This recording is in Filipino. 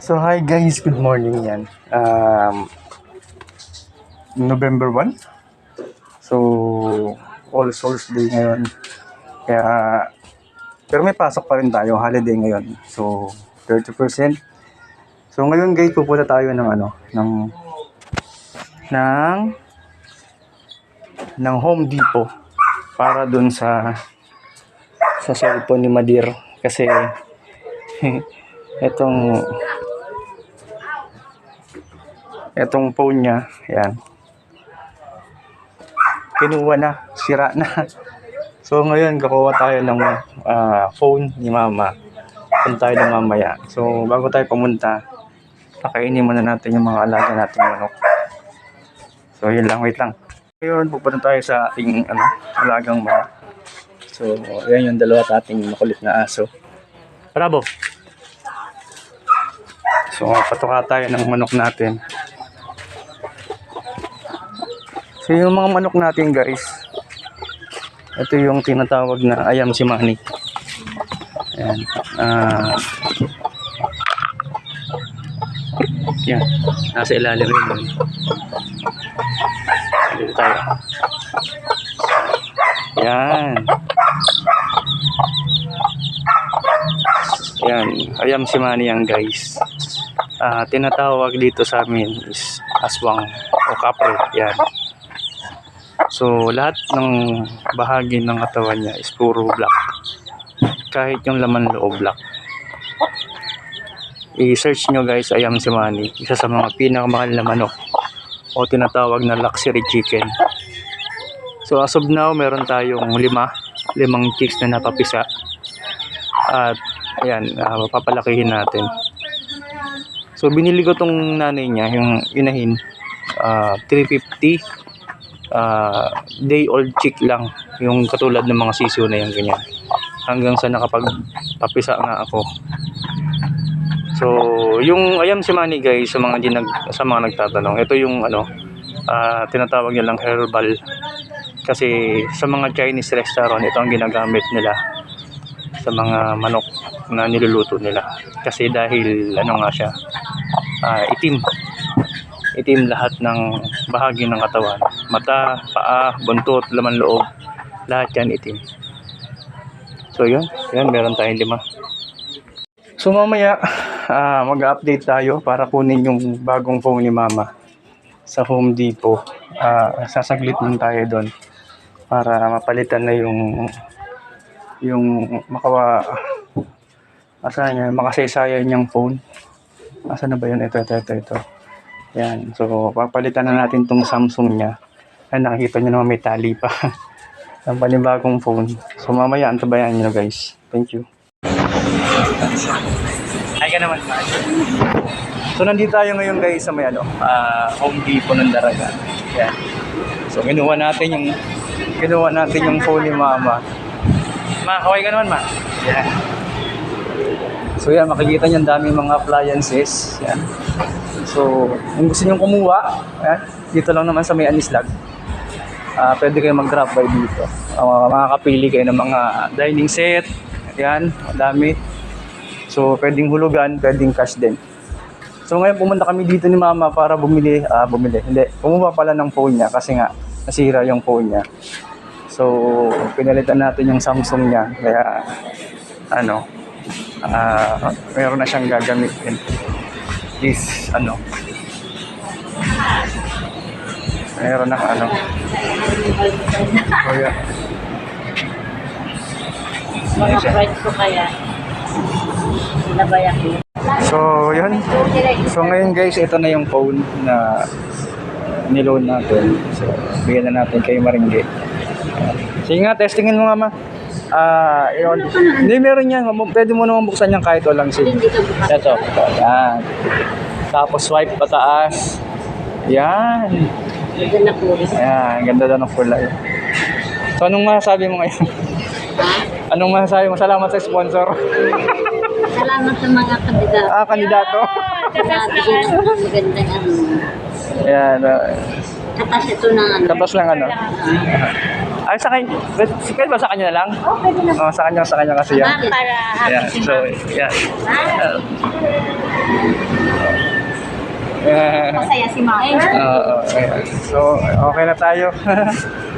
So hi guys, good morning yan. November 1. So All Souls Day ngayon. Kaya pero may pasok pa rin tayo, holiday ngayon. So 30%. So ngayon guys, pupunta tayo ng ng Home Depot para dun sa cellphone ni Madir kasi etong phone niya, yan. Kinuha na, sira na. So ngayon kakuha tayo ng phone ni Mama. Punta tayo na mamaya. So bago tayo pumunta, pakainin muna natin yung mga alaga natin manok. So yun lang, wait lang. Ngayon pupunta tayo sa ating alagang manok. So yan yung dalawa ating makulit na aso. Bravo. So patuka tayo ng manok natin. So yung mga manok natin guys, ito yung tinatawag na ayam si Manny. Ayan. Yan, nasa ilalim rin. Dito tayo. Yan. Yan, ayam si Manny yan guys. Tinatawag dito sa amin is aswang o kapre. Yan. So lahat ng bahagi ng katawan niya is puro black. Kahit yung laman loob black. I-search nyo guys, ayam si Manny. Isa sa mga pinakamahal na manok o tinatawag na luxury chicken. So as of now, meron tayong limang chicks na napapisa. At ayan, papalakihin natin. So binili ko tong nanay niya, yung inahin, 350 day old chick lang, yung katulad ng mga sisiyo na yung ganyan, hanggang sa nakapagpapisa nga ako. So yung ayam si Manny guys, sa mga nagtatanong, ito yung tinatawag nilang herbal, kasi sa mga Chinese restaurant ito ang ginagamit nila sa mga manok na niluluto nila, kasi dahil nga siya, itim lahat ng bahagi ng katawan, mata, paa, buntot, laman loob, lahat yan itim. So yun, meron tayong 5. So mamaya mag-update tayo para kunin yung bagong phone ni Mama sa Home Depot. Sasaglit lang tayo doon para mapalitan na yung makasaysayan niyang phone. Asa na ba yun? Ito. Yan. So papalitan na natin tong Samsung niya. Ay, nakikita niyo naman may tali pa. Ang panibagong phone. So mamaya antabayan niyo guys. Thank you. Ay ka naman. So nandito tayo ngayon guys sa may Home Depot ng Daraga. Yan. So kinuha natin yung phone ni Mama. Ma, kaway ka naman, Ma. Yan. So yan, makikita niyo ang daming mga appliances. Yan. So kung gusto niyo kumuha, yan, dito lang naman sa may Anislag. Pwede kayo mag-drop by dito. Makakapili kayo ng mga dining set. Yan, madami. So pwedeng hulugan, pwedeng cash din. So ngayon pumunta kami dito ni Mama para kumuha pala ng phone niya kasi nga nasira yung phone niya. So pinalitan natin yung Samsung niya, kaya meron na siyang gagamitin. Meron na So yun. So ngayon guys, ito na yung phone na niloan natin. So bigyan na natin kay Maringge. Sige nga, testingin mo nga, Ma. Yun. Hindi, meron yan. Pwede mo naman buksan yan kahit walang SIM. Ito. Yan. Tapos swipe pataas. Yan. Ayan, ganda daw ng kulay. So anong masasabi mo ngayon? Anong masasabi mo? Salamat sa sponsor. Salamat sa mga kandidato. Kandidato. Magandang Ayan. Katas ito ng Tapos lang Ay, sa kanya. Pwede ba sa kanya na lang? Oh, pwede na. Sa kanya kasi yan. Para happy Yeah. si So, Mama. yeah. Yeah. Masaya si Mae. Oo, ayan. So, okay na tayo.